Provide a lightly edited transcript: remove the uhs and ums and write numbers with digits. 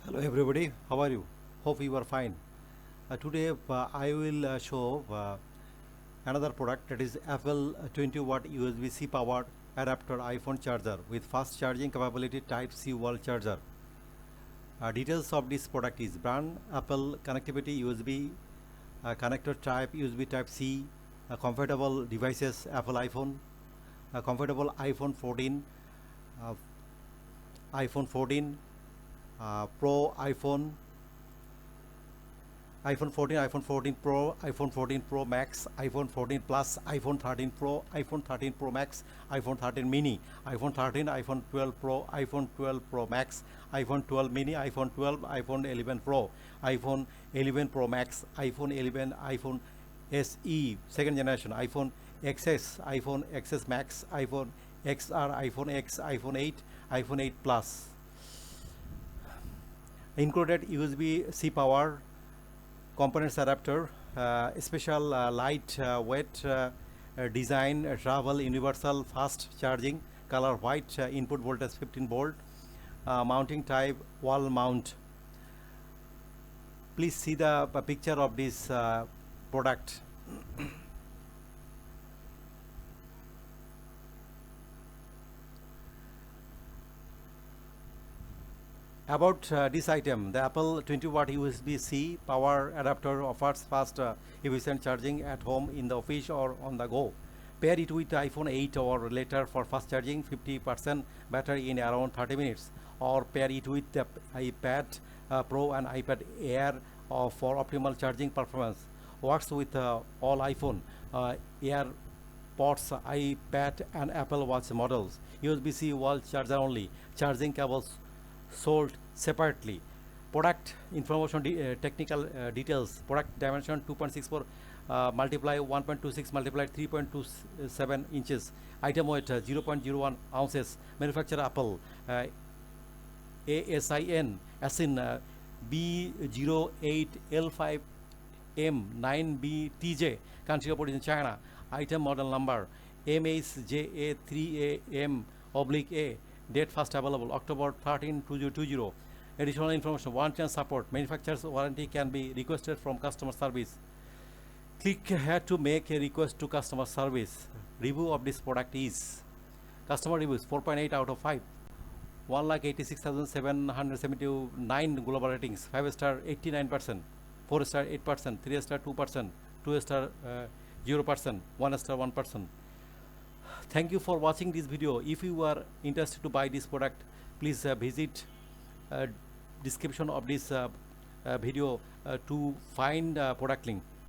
Hello everybody, how are you? Hope you are fine. Today I will show another product, that is Apple 20 watt USB-C powered adapter iPhone charger with fast charging capability Type C wall charger. Details of this product is brand Apple connectivity USB connector type USB Type C, comfortable devices Apple iPhone, comfortable iPhone 14, uh, iPhone 14 Pro, iPhone 14, iPhone 14 Pro, iPhone 14 Pro Max, iPhone 14 Plus, iPhone 13 Pro, iPhone 13 Pro Max, iPhone 13 Mini, iPhone 13, iPhone 12 Pro, iPhone 12 Pro Max, iPhone 12 Mini, iPhone 12, iPhone 11 Pro, iPhone 11 Pro Max, iPhone 11, iPhone SE second generation, iPhone XS, iPhone XS Max, iPhone XR, iPhone X, iPhone 8, iPhone 8 Plus. Included USB-C power components adapter, special light weight design, travel universal fast charging, color white, input voltage 15 volt, mounting type wall mount. Please see the picture of this product. About this item, the Apple 20 watt USB-C power adapter offers fast efficient charging at home, in the office or on the go. Pair it with iPhone 8 or later for fast charging, 50% battery in around 30 minutes, or pair it with the iPad Pro and iPad Air for optimal charging performance. Works with all iPhone, AirPods, iPad and Apple Watch models. USB-C wall charger only. Charging cables sold separately. Product information, technical details. Product dimension 2.64 multiply 1.26 multiply 3.27 inches. Item weight 0.01 ounces. Manufacturer Apple. ASIN B08L5M9BTJ. Country of origin China. Item model number MHJA3AM/A. Date first available October 13, 2020. Additional information, warranty and support. Manufacturer's warranty can be requested from customer service. Click here to make a request to customer service. Review of this product is: customer reviews 4.8 out of 5, 1,86,779 global ratings, 5 star 89%, 4 star 8%, 3 star 2%, 2 star 0%, 1 star 1%. Thank you for watching this video. If you are interested to buy this product, please visit description of this video to find product link.